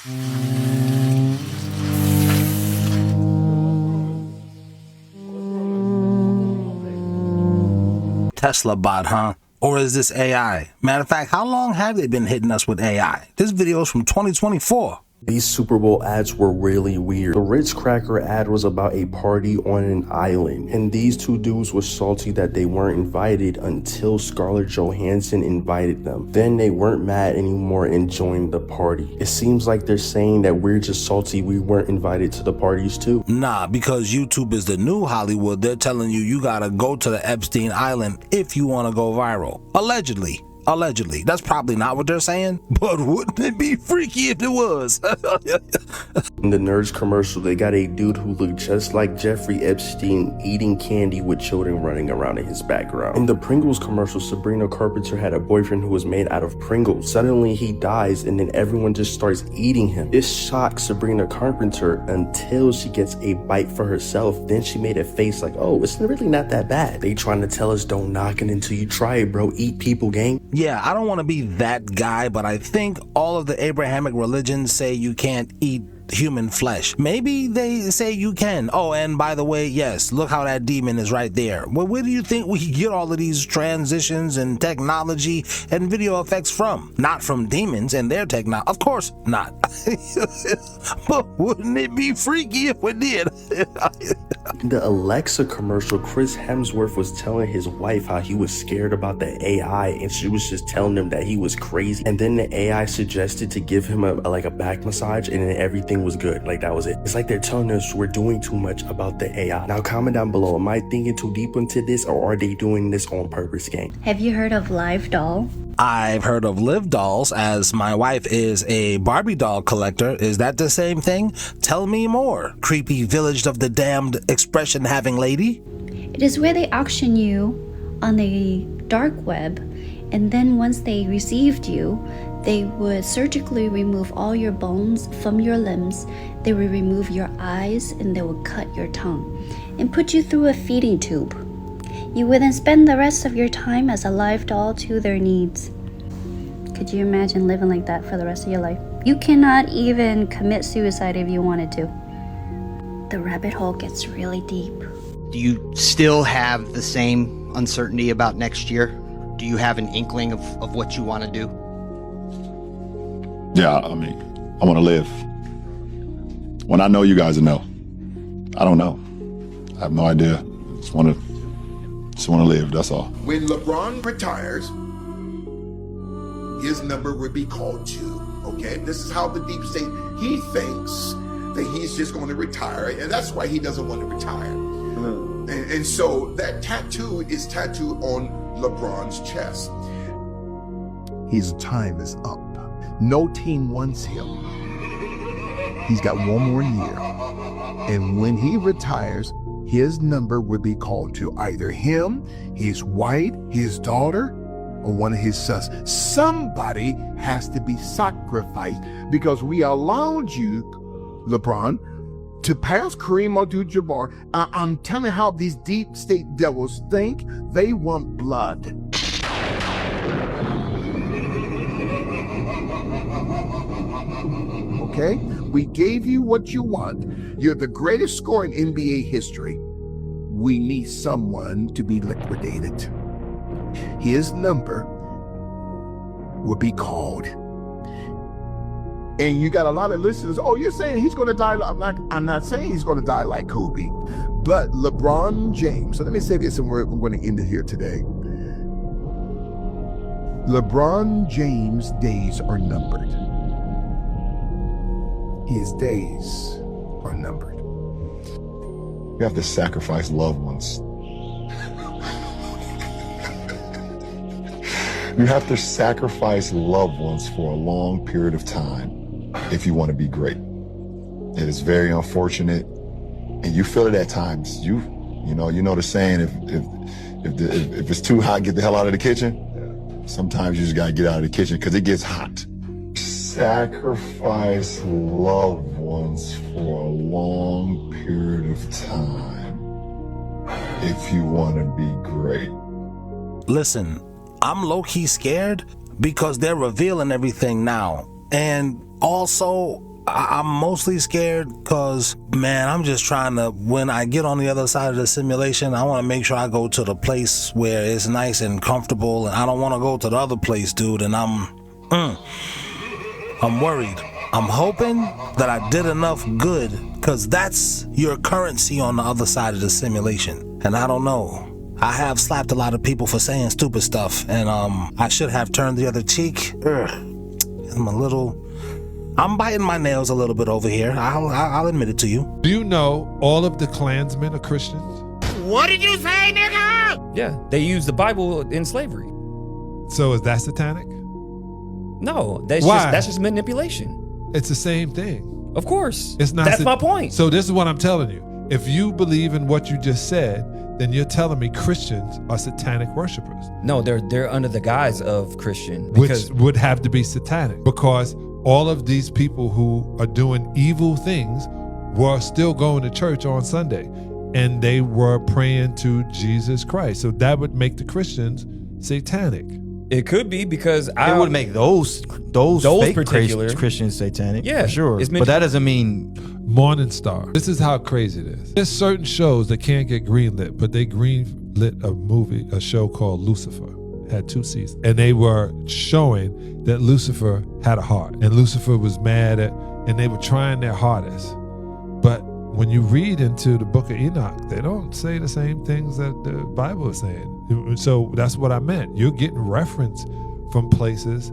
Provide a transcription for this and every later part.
Tesla bot, huh? Or is this AI? Matter of fact, how long have they been hitting us with AI? This video is from 2024. These Super Bowl ads were really weird. The Ritz Cracker ad was about a party on an island, and these two dudes were salty that they weren't invited until Scarlett Johansson invited them. Then they weren't mad anymore and joined the party. It seems like they're saying that we're just salty we weren't invited to the parties too. Nah, because YouTube is the new Hollywood. They're telling you gotta go to the Epstein Island if you wanna go viral. Allegedly. Allegedly. That's probably not what they're saying, but wouldn't it be freaky if it was? In the Nerds commercial, they got a dude who looked just like Jeffrey Epstein eating candy with children running around in his background. In the Pringles commercial, Sabrina Carpenter had a boyfriend who was made out of Pringles. Suddenly he dies and then everyone just starts eating him. This shocks Sabrina Carpenter until she gets a bite for herself. Then she made a face like, oh, it's really not that bad. They trying to tell us don't knock it until you try it, bro. Eat people, gang. Yeah, I don't want to be that guy, but I think all of the Abrahamic religions say you can't eat human flesh. Maybe they say you can. Oh, and by the way, yes, look how that demon is right there. Well, where do you think we get all of these transitions and technology and video effects from? Not from demons and their technology. Of course not. But wouldn't it be freaky if we did? In the Alexa commercial, Chris Hemsworth was telling his wife how he was scared about the AI, and she was just telling him that he was crazy. And then the AI suggested to give him a back massage, and then everything was good. Like, that was it. It's like they're telling us we're doing too much about the AI. Now comment down below, am I thinking too deep into this, or are they doing this on purpose, gang? Have you heard of Live Doll? I've heard of Live Dolls, as my wife is a Barbie doll collector. Is that the same thing? Tell me more, creepy village of the damned expression having lady. It is where they auction you on the dark web, and then once they received you, they would surgically remove all your bones from your limbs. They would remove your eyes, and they would cut your tongue and put you through a feeding tube. You would then spend the rest of your time as a live doll to their needs. Could you imagine living like that for the rest of your life? You cannot even commit suicide if you wanted to. The rabbit hole gets really deep. Do you still have the same uncertainty about next year? Do you have an inkling of what you want to do? Yeah, I mean, I want to live. When I know, you guys will know. I don't know. I have no idea. Just want to live, that's all. When LeBron retires, his number would be called 2, okay? This is how the deep state, he thinks that he's just going to retire, and that's why he doesn't want to retire. And so that tattoo is tattooed on LeBron's chest. His time is up. No team wants him. He's got one more year. And when he retires, his number would be called to either him, his wife, his daughter, or one of his sons. Somebody has to be sacrificed because we allowed you, LeBron, to pass Kareem Abdul-Jabbar. I'm telling you how these deep state devils think. They want blood. Okay? We gave you what you want. You're the greatest scorer in NBA history. We need someone to be liquidated. His number will be called. And you got a lot of listeners, oh, you're saying he's going to die. I'm not saying he's going to die like Kobe, but LeBron James. So let me say this, and we're going to end it here today. LeBron James' days are numbered. His days are numbered. You have to sacrifice loved ones. You have to sacrifice loved ones for a long period of time if you want to be great. It is very unfortunate, and you feel it at times. You know the saying: if it's too hot, get the hell out of the kitchen. Sometimes you just gotta get out of the kitchen because it gets hot. Sacrifice loved ones for a long period of time if you want to be great. Listen, I'm low-key scared because they're revealing everything now. And also, I'm mostly scared because, man, I'm just trying to, when I get on the other side of the simulation, I want to make sure I go to the place where it's nice and comfortable, and I don't want to go to the other place, dude, and I'm worried. I'm hoping that I did enough good, because that's your currency on the other side of the simulation. And I don't know. I have slapped a lot of people for saying stupid stuff, and I should have turned the other cheek. I'm biting my nails a little bit over here. I'll admit it to you. Do you know all of the Klansmen are Christians? What did you say, nigga? Yeah, they use the Bible in slavery. So is that satanic? No, that's just manipulation. It's the same thing. Of course. It's not. That's my point. So this is what I'm telling you. If you believe in what you just said, then you're telling me Christians are satanic worshipers. No, they're under the guise of Christian. Which would have to be satanic, because all of these people who are doing evil things were still going to church on Sunday, and they were praying to Jesus Christ. So that would make the Christians satanic. It could be, because it would make those fake particular Christians satanic. Yeah, for sure. But that doesn't mean Morning Star. This is how crazy it is. There's certain shows that can't get greenlit, but they greenlit a show called Lucifer. It had 2 seasons, and they were showing that Lucifer had a heart, and Lucifer was mad at, and they were trying their hardest. But when you read into the book of Enoch, they don't say the same things that the Bible is saying. So that's what I meant. You're getting reference from places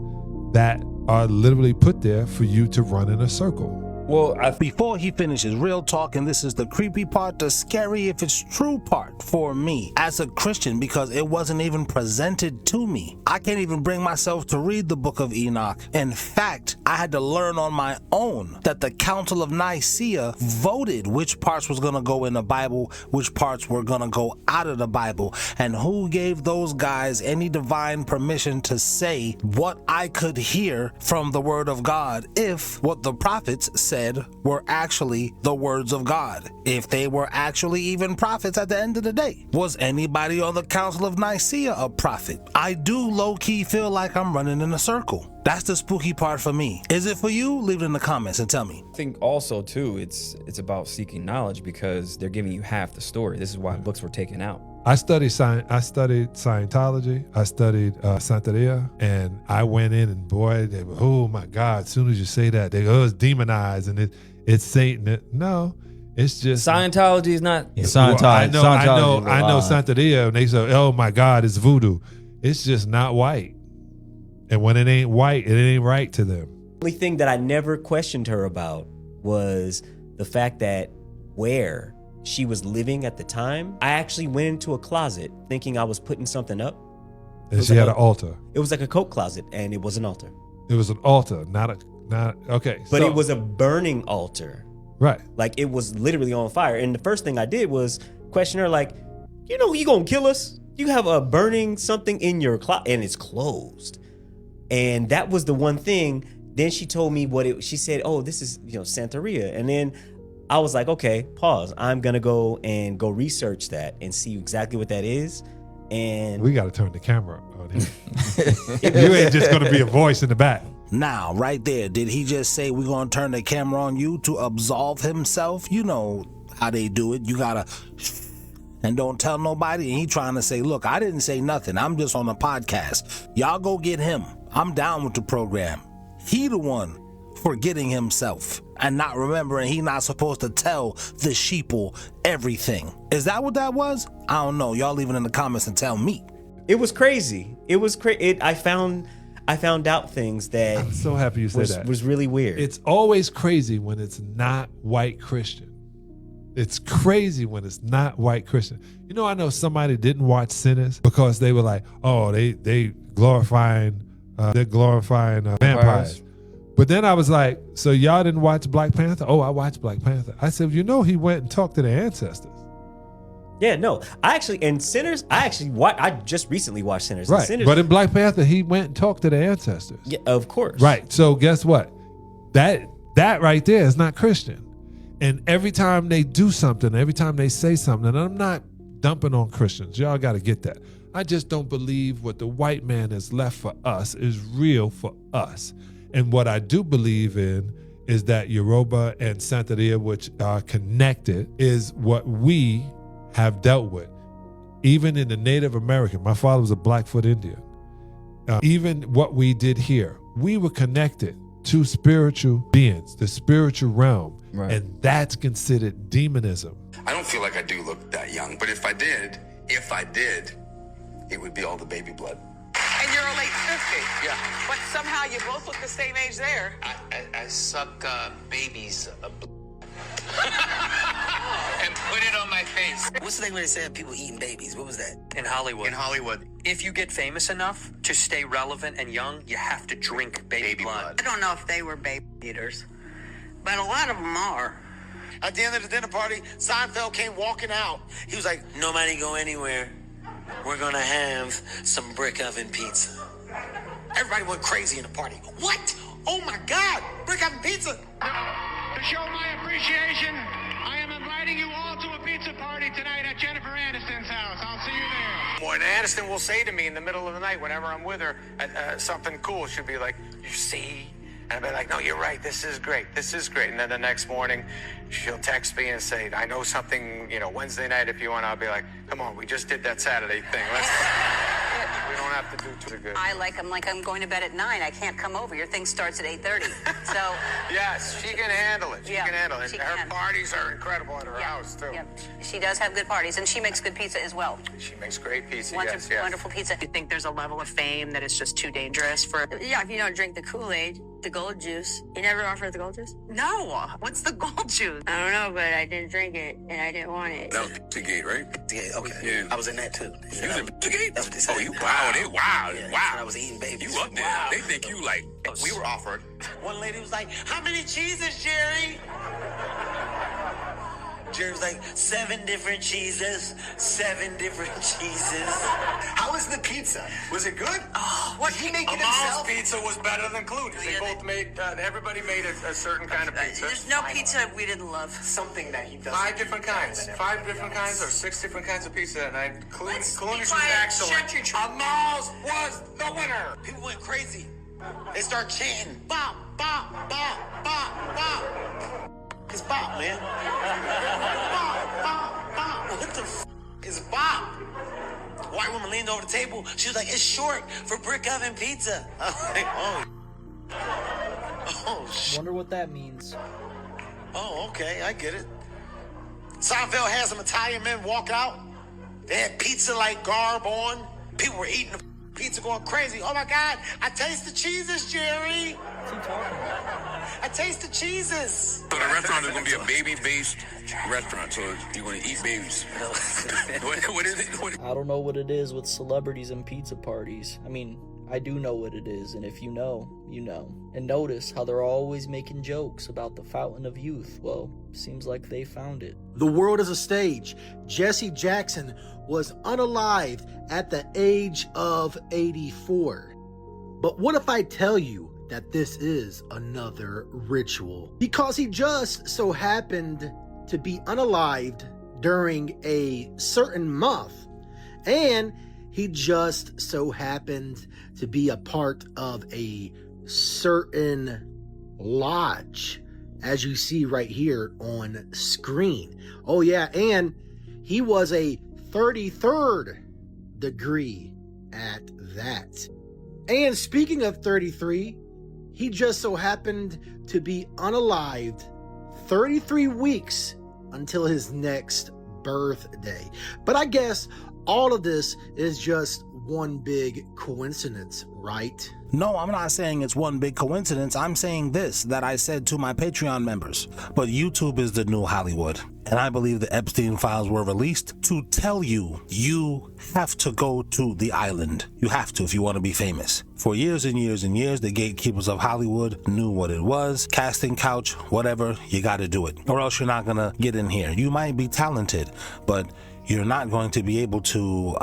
that are literally put there for you to run in a circle. Well, before he finishes, real talk, and this is the creepy part, the scary if it's true part for me as a Christian, because it wasn't even presented to me. I can't even bring myself to read the book of Enoch. In fact, I had to learn on my own that the Council of Nicaea voted which parts was going to go in the Bible, which parts were going to go out of the Bible, and who gave those guys any divine permission to say what I could hear from the word of God if what the prophets said were actually the words of God, if they were actually even prophets at the end of the day. Was anybody on the Council of Nicaea a prophet? I do low-key feel like I'm running in a circle. That's the spooky part for me. Is it for you? Leave it in the comments and tell me. I think also too, it's about seeking knowledge, because they're giving you half the story. This is why books were taken out. I studied Scientology. I studied Santeria, and I went in, and boy, they were, oh my God! As soon as you say that, they go, oh, it's demonized and it's Satan. No, it's just Scientology is not. Yeah, Scientology. Well, I know Santeria, and they say, oh my God, it's voodoo. It's just not white, and when it ain't white, it ain't right to them. The only thing that I never questioned her about was the fact that where she was living at the time, I actually went into a closet thinking I was putting something up. And she had an altar. It was like a coat closet, and it was an altar. It was an altar, not okay. But it was a burning altar. Right. Like, it was literally on fire. And the first thing I did was question her, like, you know, you gonna kill us? You have a burning something in your closet, and it's closed. And that was the one thing. Then she told me she said, oh, this is, Santeria. And then I was like, okay, pause. I'm going to go research that and see exactly what that is. And we got to turn the camera on here. You ain't just going to be a voice in the back. Now, right there, did he just say we're going to turn the camera on you to absolve himself? You know how they do it. You got to, and don't tell nobody. And he trying to say, look, I didn't say nothing. I'm just on a podcast. Y'all go get him. I'm down with the program. He the one forgetting himself and not remembering he not supposed to tell the sheeple everything. Is that what that was? I don't know. Y'all leave it in the comments and tell me. It was crazy. It was crazy. I found out things that I'm so happy you said that. Was really weird. It's always crazy when it's not white Christian. It's crazy when it's not white Christian. You know, I know somebody didn't watch Sinners because they were like, oh, they're glorifying vampires. But then I was like, so y'all didn't watch Black Panther? Oh, I watched Black Panther. I said, he went and talked to their ancestors. Yeah, no. I just recently watched Sinners. Right, Sinners, but in Black Panther, he went and talked to the ancestors. Yeah, of course. Right, so guess what? That right there is not Christian. And every time they do something, every time they say something, and I'm not dumping on Christians. Y'all got to get that. I just don't believe what the white man has left for us is real for us. And what I do believe in is that Yoruba and Santeria, which are connected, is what we have dealt with. Even in the Native American, my father was a Blackfoot Indian. Even what we did here, we were connected to spiritual beings, the spiritual realm, and that's considered demonism. I don't feel like I do look that young, but if I did, it would be all the baby blood. And you're a late 50. Yeah. But somehow you both look the same age there. I suck babies and put it on my face. What's the thing where they said people eating babies? What was that? In Hollywood. In Hollywood. If you get famous enough to stay relevant and young, you have to drink baby blood. I don't know if they were baby eaters, but a lot of them are. At the end of the dinner party, Seinfeld came walking out. He was like, nobody go anywhere. We're gonna have some brick oven pizza. Everybody went crazy in the party. What? Oh my God, brick oven pizza. To show my appreciation, I am inviting you all to a pizza party tonight at Jennifer Aniston's house. I'll see you there. When Aniston will say to me in the middle of the night, whenever I'm with her, something cool, she'll be like, you see? And I'll be like, no, you're right. This is great. This is great. And then the next morning, she'll text me and say, I know something, Wednesday night, if you want. I'll be like, come on, we just did that Saturday thing. We don't have to do too good. I'm going to bed at 9. I can't come over. Your thing starts at 8:30. So. Yes, she can handle it. She can handle it. She Her can. parties are incredible at her house, too. Yep. She does have good parties, and she makes good pizza as well. She makes great pizza, Wonderful, yes. wonderful pizza. You think there's a level of fame that is just too dangerous for... Yeah, if you don't drink the Kool-Aid, the gold juice. You never offered the gold juice? No. What's the gold juice? I don't know, but I didn't drink it, and I didn't want it. That was Pizzagate, right? Yeah, okay. Yeah. I was in that too. You was in Pizzagate? That's what they said. Oh, you wow. Yeah, Wow. I was eating babies. You up there. Wow. They think you like, we were offered. One lady was like, how many cheeses, Jerry? Jerry was like, 7 different cheeses. 7 different cheeses. How was the pizza? Was it good? Oh, what? He make it Amal's himself? pizza was better than Clooney's. They both made, everybody made a certain kind of pizza. There's no pizza we didn't love. Something that he does. 5 different kinds. 5 different kinds or 6 different kinds of pizza. And Clooney's was quiet. excellent. Shut your trap. Amal's was the winner. People went crazy. They start chanting, bop, bop, bop, bop, bop. It's bop, man. Bop, bop, bop. What the f*** is bop? White woman leaned over the table. She was like, it's short for brick oven pizza. I was like, oh, shit. Wonder what that means. Oh, okay, I get it. Seinfeld had some Italian men walk out. They had pizza-like garb on. People were eating the pizza, going crazy. Oh my God, I taste the cheeses, Jerry. What's he talking about? I taste the cheeses. So the restaurant is going to be a baby-based restaurant, so you're going to eat babies. What is it? I don't know what it is with celebrities and pizza parties. I mean, I do know what it is, and if you know, you know. And notice how they're always making jokes about the fountain of youth. Well, seems like they found it. The world is a stage. Jesse Jackson was unalived at the age of 84. But what if I tell you that this is another ritual? Because he just so happened to be unalived during a certain month, and he just so happened to be a part of a certain lodge, as you see right here on screen. Oh yeah, and he was a 33rd degree at that. And speaking of 33, he just so happened to be unalived 33 weeks until his next birthday. But I guess all of this is just one big coincidence, right? No, I'm not saying it's one big coincidence. I'm saying this, that I said to my Patreon members. But YouTube is the new Hollywood. And I believe the Epstein files were released to tell you, you have to go to the island. You have to if you want to be famous. For years and years and years, the gatekeepers of Hollywood knew what it was. Casting couch, whatever, you got to do it. Or else you're not going to get in here. You might be talented, but you're not going to be able to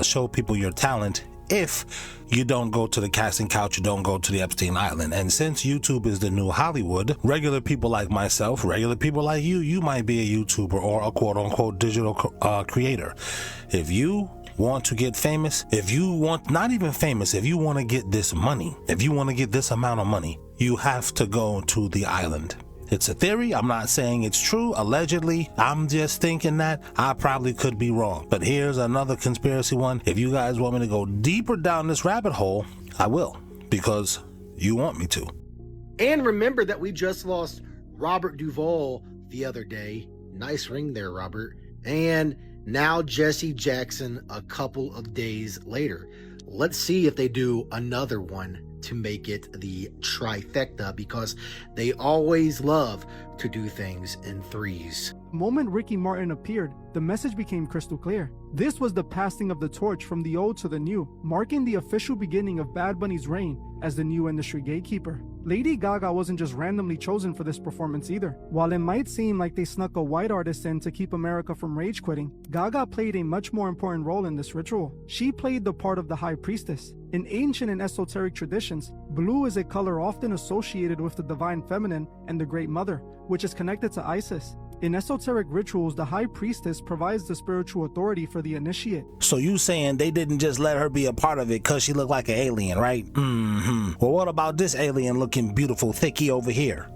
show people your talent if you don't go to the casting couch, you don't go to the Epstein Island. And since YouTube is the new Hollywood, regular people like myself, regular people like you might be a YouTuber or a quote-unquote digital creator. If you want to get famous, if you want, not even famous, if you want to get this money, if you want to get this amount of money, you have to go to the island. It's a theory. I'm not saying it's true. Allegedly, I'm just thinking that. I probably could be wrong. But here's another conspiracy one. If you guys want me to go deeper down this rabbit hole, I will, because you want me to. And remember that we just lost Robert Duvall the other day. Nice ring there, Robert. And now Jesse Jackson a couple of days later. Let's see if they do another one to make it the trifecta, because they always love to do things in threes. The moment Ricky Martin appeared, the message became crystal clear. This was the passing of the torch from the old to the new, marking the official beginning of Bad Bunny's reign as the new industry gatekeeper. Lady Gaga wasn't just randomly chosen for this performance either. While it might seem like they snuck a white artist in to keep America from rage quitting, Gaga played a much more important role in this ritual. She played the part of the high priestess. In ancient and esoteric traditions, blue is a color often associated with the divine feminine and the Great Mother, which is connected to Isis. In esoteric rituals, the high priestess provides the spiritual authority for the initiate. So you saying they didn't just let her be a part of it because she looked like an alien, right? Well, what about this alien looking beautiful thickie over here?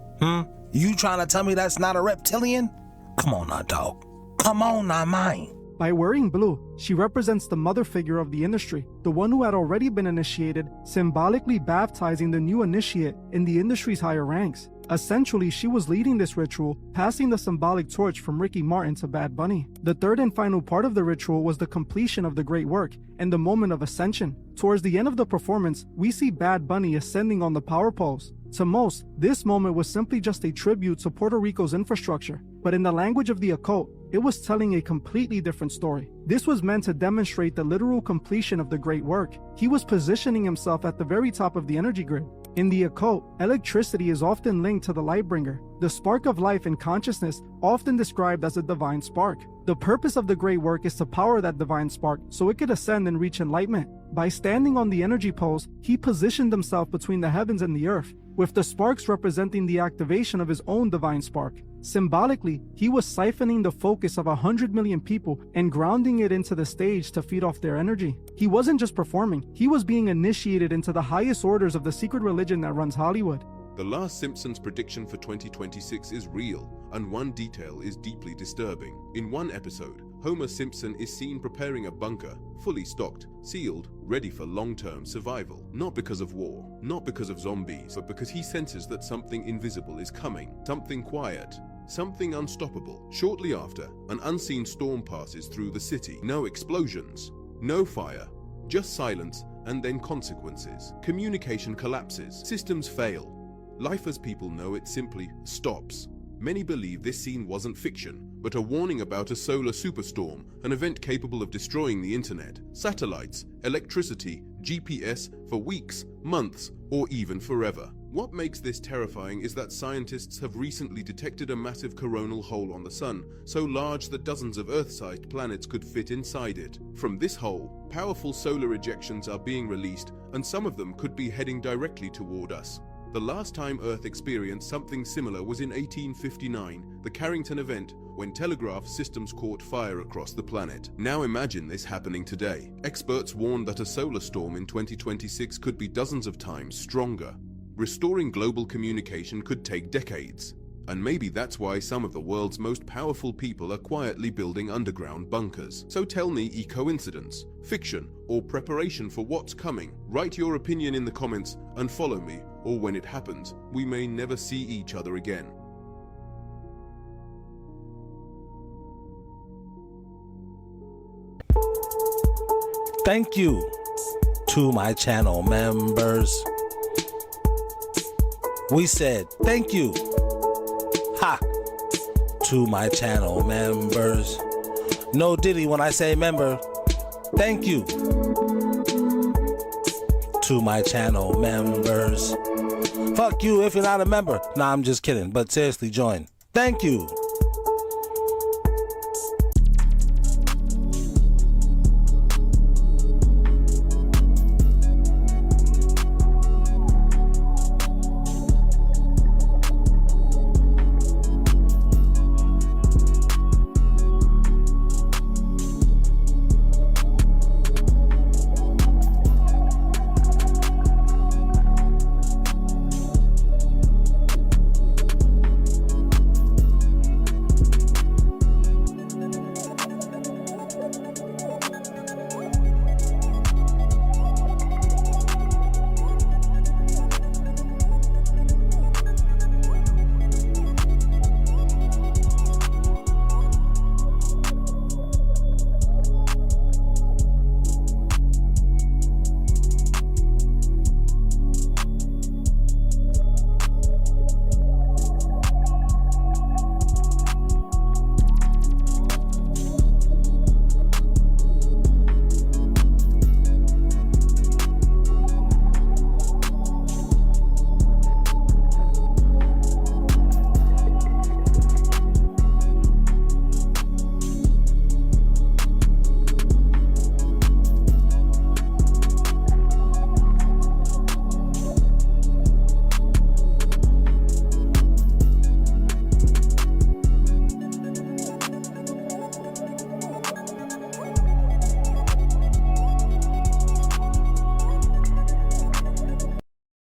You trying to tell me that's not a reptilian? Come on now, dog. Come on now, mine. By wearing blue, she represents the mother figure of the industry, the one who had already been initiated, symbolically baptizing the new initiate in the industry's higher ranks. Essentially, she was leading this ritual, passing the symbolic torch from Ricky Martin to Bad Bunny. The third and final part of the ritual was the completion of the great work and the moment of ascension. Towards the end of the performance, we see Bad Bunny ascending on the power poles. To most, this moment was simply just a tribute to Puerto Rico's infrastructure, but in the language of the occult, it was telling a completely different story. This was meant to demonstrate the literal completion of the great work. He was positioning himself at the very top of the energy grid. In the occult, electricity is often linked to the light bringer, the spark of life and consciousness, often described as a divine spark. The purpose of the great work is to power that divine spark so it could ascend and reach enlightenment. By standing on the energy poles, he positioned himself between the heavens and the earth, with the sparks representing the activation of his own divine spark. Symbolically, he was siphoning the focus of 100 million people and grounding it into the stage to feed off their energy. He wasn't just performing, he was being initiated into the highest orders of the secret religion that runs Hollywood. The last Simpsons prediction for 2026 is real, and one detail is deeply disturbing. In one episode, Homer Simpson is seen preparing a bunker, fully stocked, sealed, ready for long-term survival. Not because of war, not because of zombies, but because he senses that something invisible is coming, something quiet, something unstoppable. Shortly after, an unseen storm passes through the city. No explosions, no fire, just silence and then consequences. Communication collapses, systems fail. Life as people know it simply stops. Many believe this scene wasn't fiction, but a warning about a solar superstorm, an event capable of destroying the internet, satellites, electricity, GPS for weeks, months, or even forever. What makes this terrifying is that scientists have recently detected a massive coronal hole on the sun, so large that dozens of Earth-sized planets could fit inside it. From this hole, powerful solar ejections are being released, and some of them could be heading directly toward us. The last time Earth experienced something similar was in 1859, the Carrington event, when telegraph systems caught fire across the planet. Now imagine this happening today. Experts warn that a solar storm in 2026 could be dozens of times stronger. Restoring global communication could take decades. And maybe that's why some of the world's most powerful people are quietly building underground bunkers. So tell me, coincidence, fiction, or preparation for what's coming? Write your opinion in the comments and follow me, or when it happens, we may never see each other again. Thank you to my channel members. We said thank you. Ha! To my channel members. No diddy when I say member. Thank you. To my channel members. Fuck you if you're not a member. Nah, I'm just kidding. But seriously, join. Thank you.